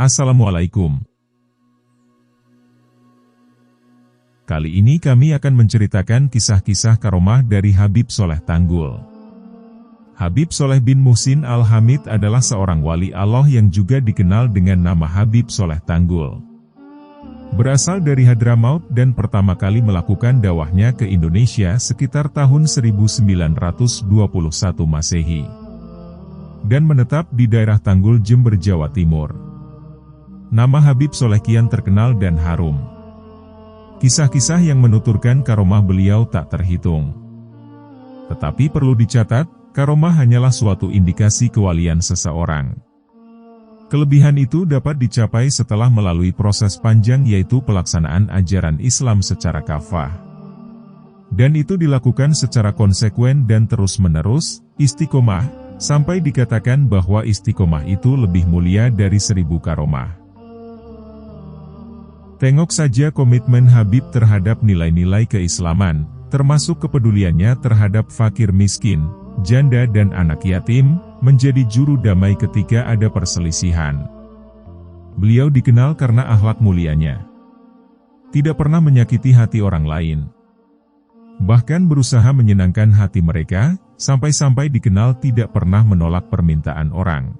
Assalamualaikum. Kali ini kami akan menceritakan kisah-kisah karomah dari Habib Soleh Tanggul. Habib Soleh bin Muhsin Al-Hamid adalah seorang wali Allah yang juga dikenal dengan nama Habib Soleh Tanggul. Berasal dari Hadramaut dan pertama kali melakukan dakwahnya ke Indonesia sekitar tahun 1921 Masehi. Dan menetap di daerah Tanggul, Jember, Jawa Timur. Nama Habib Soleh kian terkenal dan harum. Kisah-kisah yang menuturkan karomah beliau tak terhitung. Tetapi perlu dicatat, karomah hanyalah suatu indikasi kewalian seseorang. Kelebihan itu dapat dicapai setelah melalui proses panjang yaitu pelaksanaan ajaran Islam secara kafah. Dan itu dilakukan secara konsekuen dan terus-menerus, istiqomah, sampai dikatakan bahwa istiqomah itu lebih mulia dari 1000 karomah. Tengok saja komitmen Habib terhadap nilai-nilai keislaman, termasuk kepeduliannya terhadap fakir miskin, janda dan anak yatim, menjadi juru damai ketika ada perselisihan. Beliau dikenal karena akhlak mulianya. Tidak pernah menyakiti hati orang lain. Bahkan berusaha menyenangkan hati mereka, sampai-sampai dikenal tidak pernah menolak permintaan orang.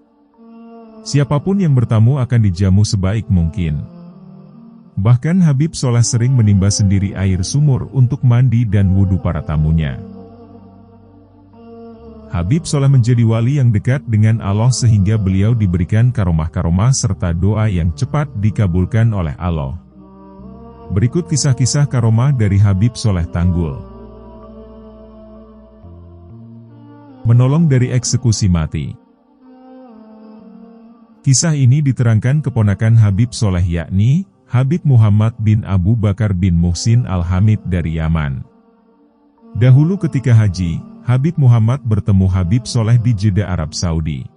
Siapapun yang bertamu akan dijamu sebaik mungkin. Bahkan Habib Soleh sering menimba sendiri air sumur untuk mandi dan wudhu para tamunya. Habib Soleh menjadi wali yang dekat dengan Allah sehingga beliau diberikan karomah-karomah serta doa yang cepat dikabulkan oleh Allah. Berikut kisah-kisah karomah dari Habib Soleh Tanggul. Menolong dari eksekusi mati. Kisah ini diterangkan keponakan Habib Soleh yakni Habib Muhammad bin Abu Bakar bin Muhsin Al-Hamid dari Yaman. Dahulu ketika haji, Habib Muhammad bertemu Habib Soleh di Jeddah, Arab Saudi.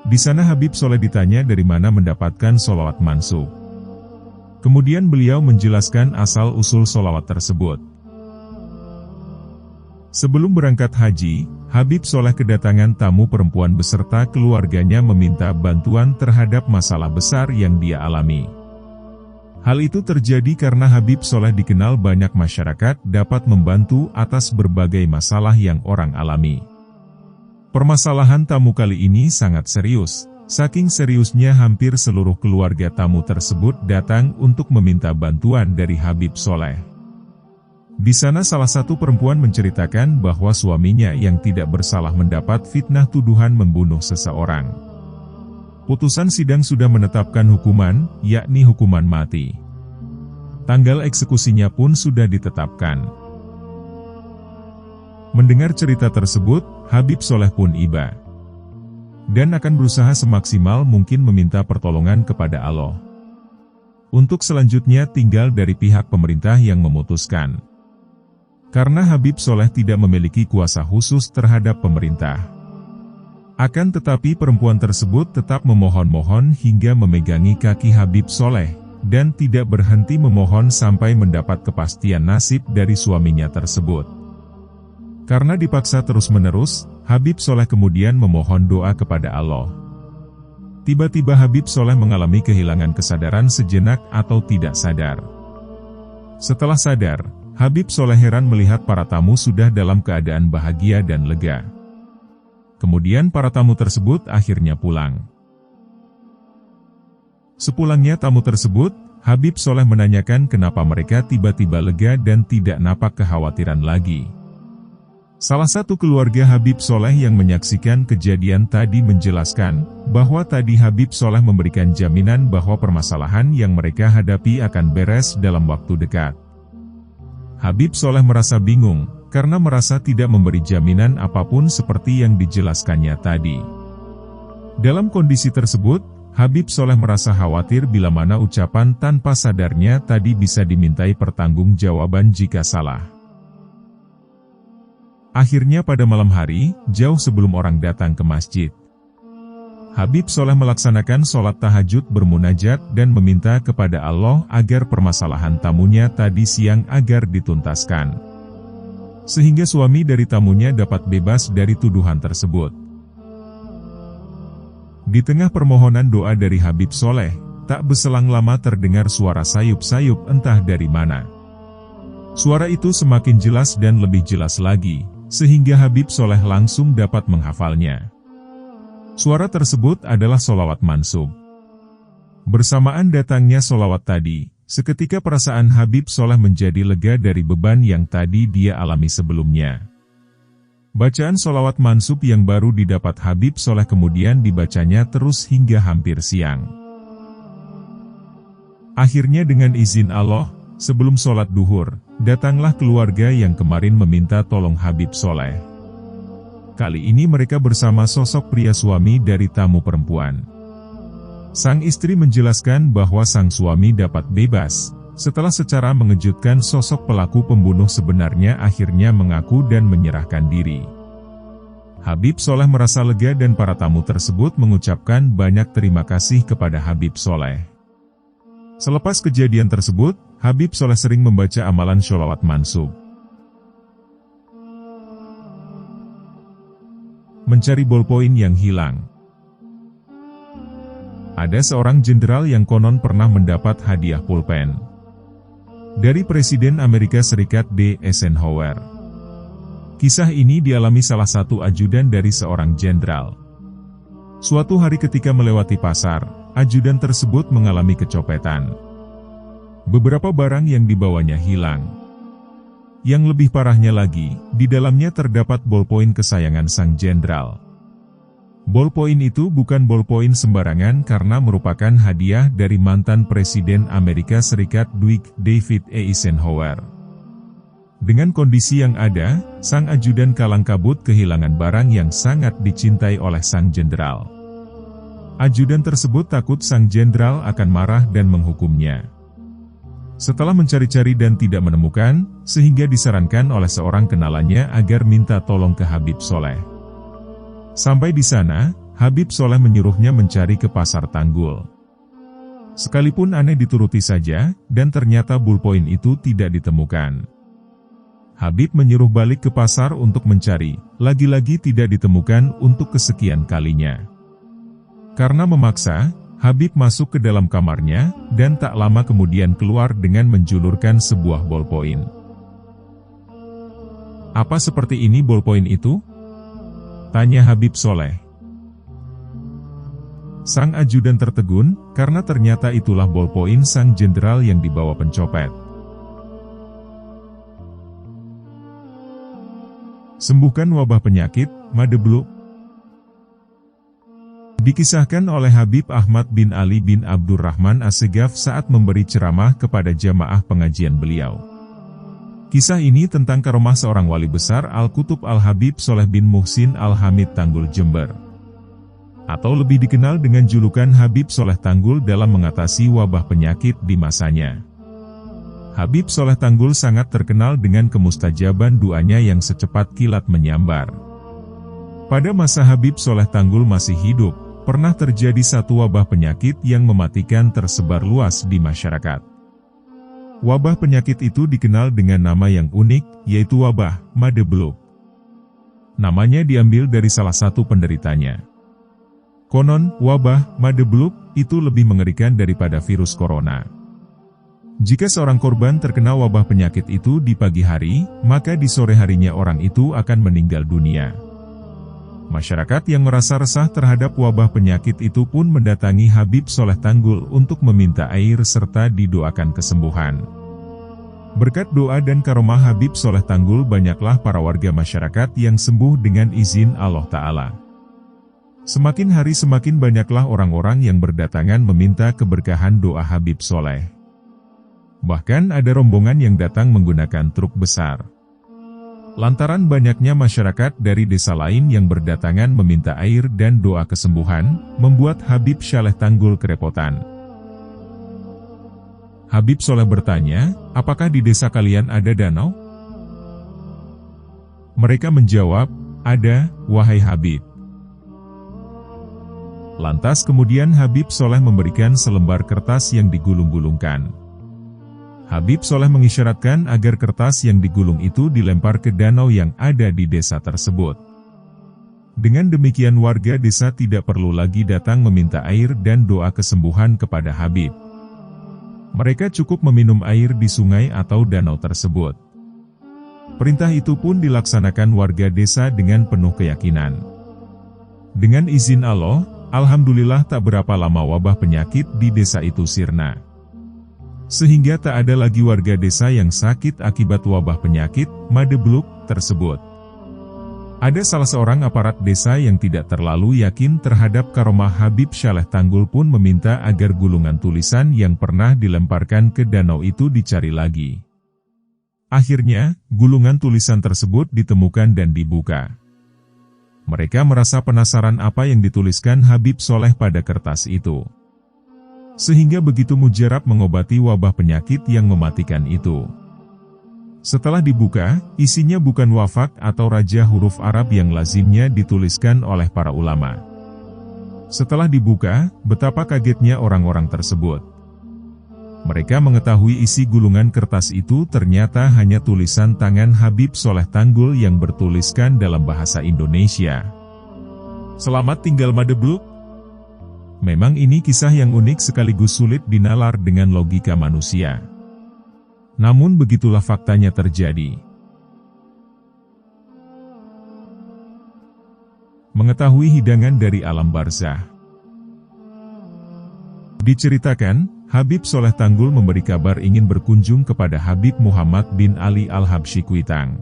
Di sana Habib Soleh ditanya dari mana mendapatkan sholawat mansub. Kemudian beliau menjelaskan asal-usul sholawat tersebut. Sebelum berangkat haji, Habib Soleh kedatangan tamu perempuan beserta keluarganya meminta bantuan terhadap masalah besar yang dia alami. Hal itu terjadi karena Habib Soleh dikenal banyak masyarakat dapat membantu atas berbagai masalah yang orang alami. Permasalahan tamu kali ini sangat serius, saking seriusnya hampir seluruh keluarga tamu tersebut datang untuk meminta bantuan dari Habib Soleh. Di sana salah satu perempuan menceritakan bahwa suaminya yang tidak bersalah mendapat fitnah tuduhan membunuh seseorang. Putusan sidang sudah menetapkan hukuman, yakni hukuman mati. Tanggal eksekusinya pun sudah ditetapkan. Mendengar cerita tersebut, Habib Soleh pun iba. Dan akan berusaha semaksimal mungkin meminta pertolongan kepada Allah. Untuk selanjutnya tinggal dari pihak pemerintah yang memutuskan. Karena Habib Soleh tidak memiliki kuasa khusus terhadap pemerintah. Akan tetapi perempuan tersebut tetap memohon-mohon hingga memegangi kaki Habib Soleh, dan tidak berhenti memohon sampai mendapat kepastian nasib dari suaminya tersebut. Karena dipaksa terus-menerus, Habib Soleh kemudian memohon doa kepada Allah. Tiba-tiba Habib Soleh mengalami kehilangan kesadaran sejenak atau tidak sadar. Setelah sadar, Habib Soleh heran melihat para tamu sudah dalam keadaan bahagia dan lega. Kemudian para tamu tersebut akhirnya pulang. Sepulangnya tamu tersebut, Habib Soleh menanyakan kenapa mereka tiba-tiba lega dan tidak nampak kekhawatiran lagi. Salah satu keluarga Habib Soleh yang menyaksikan kejadian tadi menjelaskan, bahwa tadi Habib Soleh memberikan jaminan bahwa permasalahan yang mereka hadapi akan beres dalam waktu dekat. Habib Soleh merasa bingung, karena merasa tidak memberi jaminan apapun seperti yang dijelaskannya tadi. Dalam kondisi tersebut, Habib Soleh merasa khawatir bila mana ucapan tanpa sadarnya tadi bisa dimintai pertanggungjawaban jika salah. Akhirnya pada malam hari, jauh sebelum orang datang ke masjid, Habib Soleh melaksanakan sholat tahajud bermunajat dan meminta kepada Allah agar permasalahan tamunya tadi siang agar dituntaskan. Sehingga suami dari tamunya dapat bebas dari tuduhan tersebut. Di tengah permohonan doa dari Habib Soleh, tak berselang lama terdengar suara sayup-sayup entah dari mana. Suara itu semakin jelas dan lebih jelas lagi, sehingga Habib Soleh langsung dapat menghafalnya. Suara tersebut adalah sholawat mansub. Bersamaan datangnya sholawat tadi, seketika perasaan Habib Soleh menjadi lega dari beban yang tadi dia alami sebelumnya. Bacaan sholawat mansub yang baru didapat Habib Soleh kemudian dibacanya terus hingga hampir siang. Akhirnya dengan izin Allah, sebelum sholat duhur, datanglah keluarga yang kemarin meminta tolong Habib Soleh. Kali ini mereka bersama sosok pria suami dari tamu perempuan. Sang istri menjelaskan bahwa sang suami dapat bebas, setelah secara mengejutkan sosok pelaku pembunuh sebenarnya akhirnya mengaku dan menyerahkan diri. Habib Soleh merasa lega dan para tamu tersebut mengucapkan banyak terima kasih kepada Habib Soleh. Selepas kejadian tersebut, Habib Soleh sering membaca amalan sholawat mansub. Mencari bolpoin yang hilang. Ada seorang jenderal yang konon pernah mendapat hadiah pulpen dari Presiden Amerika Serikat D. Eisenhower. Kisah ini dialami salah satu ajudan dari seorang jenderal. Suatu hari ketika melewati pasar, ajudan tersebut mengalami kecopetan. Beberapa barang yang dibawanya hilang. Yang lebih parahnya lagi, di dalamnya terdapat bolpoin kesayangan sang jenderal. Bolpoin itu bukan bolpoin sembarangan karena merupakan hadiah dari mantan Presiden Amerika Serikat Dwight David Eisenhower. Dengan kondisi yang ada, sang ajudan kalang kabut kehilangan barang yang sangat dicintai oleh sang jenderal. Ajudan tersebut takut sang jenderal akan marah dan menghukumnya. Setelah mencari-cari dan tidak menemukan, sehingga disarankan oleh seorang kenalannya agar minta tolong ke Habib Soleh. Sampai di sana, Habib Soleh menyuruhnya mencari ke pasar Tanggul. Sekalipun aneh dituruti saja, dan ternyata bolpoin itu tidak ditemukan. Habib menyuruh balik ke pasar untuk mencari, lagi-lagi tidak ditemukan untuk kesekian kalinya. Karena memaksa, Habib masuk ke dalam kamarnya, dan tak lama kemudian keluar dengan menjulurkan sebuah bolpoin. "Apa seperti ini bolpoin itu?" tanya Habib Soleh. Sang ajudan tertegun, karena ternyata itulah bolpoin sang jenderal yang dibawa pencopet. Sembuhkan wabah penyakit, Madebluk. Dikisahkan oleh Habib Ahmad bin Ali bin Abdurrahman As-Segaf saat memberi ceramah kepada jamaah pengajian beliau. Kisah ini tentang karomah seorang wali besar Al-Qutub Al-Habib Soleh bin Muhsin Al-Hamid Tanggul Jember. Atau lebih dikenal dengan julukan Habib Soleh Tanggul dalam mengatasi wabah penyakit di masanya. Habib Soleh Tanggul sangat terkenal dengan kemustajaban doanya yang secepat kilat menyambar. Pada masa Habib Soleh Tanggul masih hidup, pernah terjadi satu wabah penyakit yang mematikan tersebar luas di masyarakat. Wabah penyakit itu dikenal dengan nama yang unik, yaitu wabah Madebluk. Namanya diambil dari salah satu penderitanya. Konon, wabah Madebluk itu lebih mengerikan daripada virus corona. Jika seorang korban terkena wabah penyakit itu di pagi hari, maka di sore harinya orang itu akan meninggal dunia. Masyarakat yang merasa resah terhadap wabah penyakit itu pun mendatangi Habib Soleh Tanggul untuk meminta air serta didoakan kesembuhan. Berkat doa dan karomah Habib Soleh Tanggul, banyaklah para warga masyarakat yang sembuh dengan izin Allah Ta'ala. Semakin hari semakin banyaklah orang-orang yang berdatangan meminta keberkahan doa Habib Soleh. Bahkan ada rombongan yang datang menggunakan truk besar. Lantaran banyaknya masyarakat dari desa lain yang berdatangan meminta air dan doa kesembuhan, membuat Habib Soleh Tanggul kerepotan. Habib Soleh bertanya, "Apakah di desa kalian ada danau?" Mereka menjawab, "Ada, wahai Habib." Lantas kemudian Habib Soleh memberikan selembar kertas yang digulung-gulungkan. Habib Soleh mengisyaratkan agar kertas yang digulung itu dilempar ke danau yang ada di desa tersebut. Dengan demikian warga desa tidak perlu lagi datang meminta air dan doa kesembuhan kepada Habib. Mereka cukup meminum air di sungai atau danau tersebut. Perintah itu pun dilaksanakan warga desa dengan penuh keyakinan. Dengan izin Allah, alhamdulillah tak berapa lama wabah penyakit di desa itu sirna. Sehingga tak ada lagi warga desa yang sakit akibat wabah penyakit Madebluk tersebut. Ada salah seorang aparat desa yang tidak terlalu yakin terhadap karomah Habib Saleh Tanggul pun meminta agar gulungan tulisan yang pernah dilemparkan ke danau itu dicari lagi. Akhirnya, gulungan tulisan tersebut ditemukan dan dibuka. Mereka merasa penasaran apa yang dituliskan Habib Saleh pada kertas itu. Sehingga begitu mujarab mengobati wabah penyakit yang mematikan itu. Setelah dibuka, isinya bukan wafak atau raja huruf Arab yang lazimnya dituliskan oleh para ulama. Setelah dibuka, betapa kagetnya orang-orang tersebut. Mereka mengetahui isi gulungan kertas itu ternyata hanya tulisan tangan Habib Saleh Tanggul yang bertuliskan dalam bahasa Indonesia. Selamat tinggal Madebluk. Memang ini kisah yang unik sekaligus sulit dinalar dengan logika manusia. Namun begitulah faktanya terjadi. Mengetahui hidangan dari alam barzah. Diceritakan, Habib Saleh Tanggul memberi kabar ingin berkunjung kepada Habib Muhammad bin Ali Al-Habsyi Kuitang.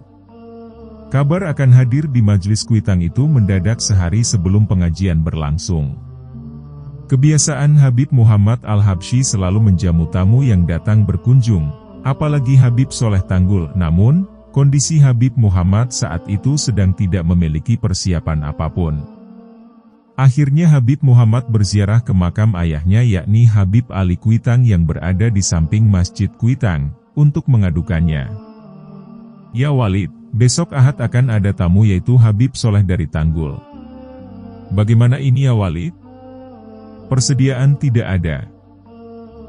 Kabar akan hadir di majelis Kuitang itu mendadak sehari sebelum pengajian berlangsung. Kebiasaan Habib Muhammad Al-Habsyi selalu menjamu tamu yang datang berkunjung, apalagi Habib Saleh Tanggul. Namun, kondisi Habib Muhammad saat itu sedang tidak memiliki persiapan apapun. Akhirnya Habib Muhammad berziarah ke makam ayahnya yakni Habib Ali Kuitang yang berada di samping Masjid Kuitang, untuk mengadukannya. Ya Walid, besok Ahad akan ada tamu yaitu Habib Saleh dari Tanggul. Bagaimana ini ya Walid? Persediaan tidak ada.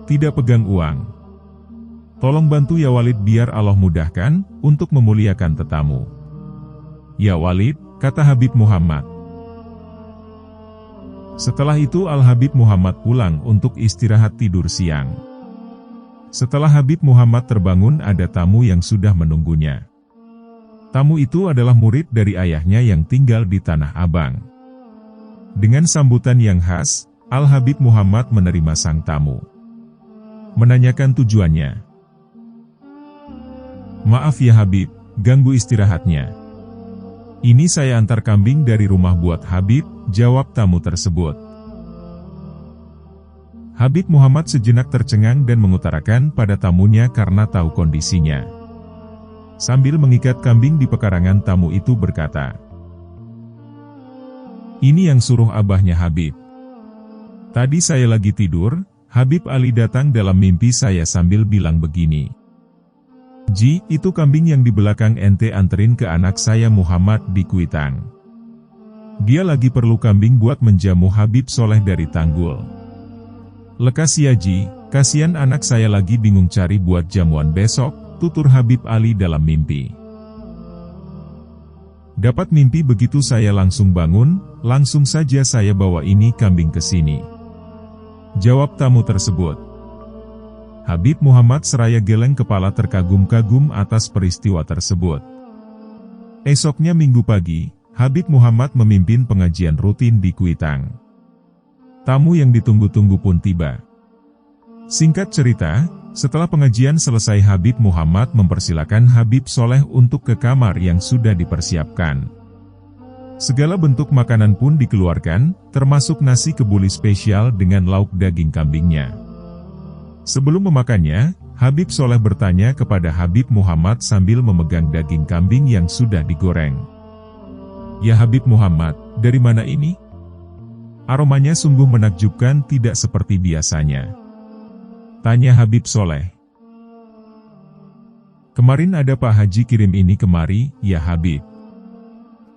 Tidak pegang uang. Tolong bantu ya Walid biar Allah mudahkan, untuk memuliakan tetamu. Ya Walid, kata Habib Muhammad. Setelah itu Al-Habib Muhammad pulang untuk istirahat tidur siang. Setelah Habib Muhammad terbangun ada tamu yang sudah menunggunya. Tamu itu adalah murid dari ayahnya yang tinggal di Tanah Abang. Dengan sambutan yang khas, Al-Habib Muhammad menerima sang tamu. Menanyakan tujuannya. Maaf ya Habib, ganggu istirahatnya. Ini saya antar kambing dari rumah buat Habib, jawab tamu tersebut. Habib Muhammad sejenak tercengang dan mengutarakan pada tamunya karena tahu kondisinya. Sambil mengikat kambing di pekarangan tamu itu berkata, "Ini yang suruh abahnya Habib. Tadi saya lagi tidur, Habib Ali datang dalam mimpi saya sambil bilang begini. Ji, itu kambing yang di belakang ente anterin ke anak saya Muhammad di Kuitang. Dia lagi perlu kambing buat menjamu Habib Saleh dari Tanggul. Lekas ya Ji, kasihan anak saya lagi bingung cari buat jamuan besok, tutur Habib Ali dalam mimpi. Dapat mimpi begitu saya langsung bangun, langsung saja saya bawa ini kambing ke sini," jawab tamu tersebut. Habib Muhammad seraya geleng kepala terkagum-kagum atas peristiwa tersebut. Esoknya Minggu pagi, Habib Muhammad memimpin pengajian rutin di Kuitang. Tamu yang ditunggu-tunggu pun tiba. Singkat cerita, setelah pengajian selesai Habib Muhammad mempersilakan Habib Saleh untuk ke kamar yang sudah dipersiapkan. Segala bentuk makanan pun dikeluarkan, termasuk nasi kebuli spesial dengan lauk daging kambingnya. Sebelum memakannya, Habib Saleh bertanya kepada Habib Muhammad sambil memegang daging kambing yang sudah digoreng. "Ya Habib Muhammad, dari mana ini? Aromanya sungguh menakjubkan, tidak seperti biasanya," tanya Habib Saleh. "Kemarin ada Pak Haji kirim ini kemari, ya Habib,"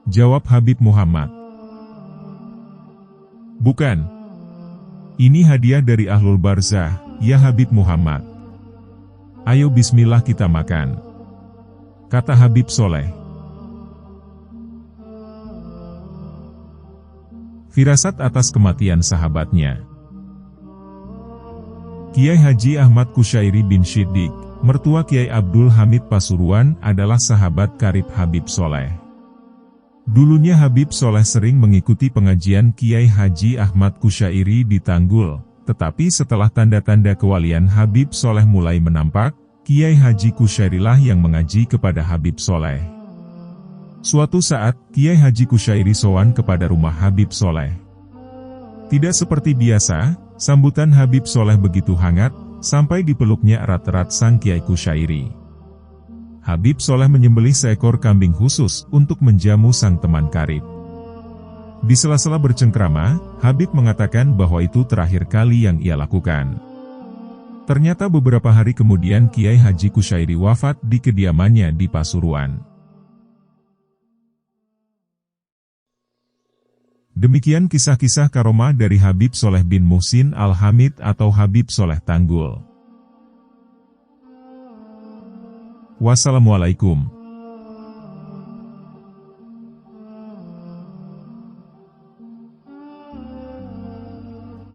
jawab Habib Muhammad. "Bukan. Ini hadiah dari Ahlul Barzah, ya Habib Muhammad. Ayo bismillah kita makan," kata Habib Saleh. Firasat atas kematian sahabatnya. Kiai Haji Ahmad Kusyairi bin Shiddiq, mertua Kiai Abdul Hamid Pasuruan, adalah sahabat karib Habib Soleh. Dulunya Habib Soleh sering mengikuti pengajian Kiai Haji Ahmad Kusyairi di Tanggul, tetapi setelah tanda-tanda kewalian Habib Soleh mulai menampak, Kiai Haji Kusyairilah yang mengaji kepada Habib Soleh. Suatu saat, Kiai Haji Kusyairi sowan kepada rumah Habib Soleh. Tidak seperti biasa, sambutan Habib Soleh begitu hangat, sampai dipeluknya erat-erat sang Kiai Kusyairi. Habib Soleh menyembelih seekor kambing khusus untuk menjamu sang teman karib. Di sela-sela bercengkrama, Habib mengatakan bahwa itu terakhir kali yang ia lakukan. Ternyata beberapa hari kemudian Kiai Haji Kusyairi wafat di kediamannya di Pasuruan. Demikian kisah-kisah karomah dari Habib Soleh bin Muhsin Al-Hamid atau Habib Soleh Tanggul. Wassalamualaikum.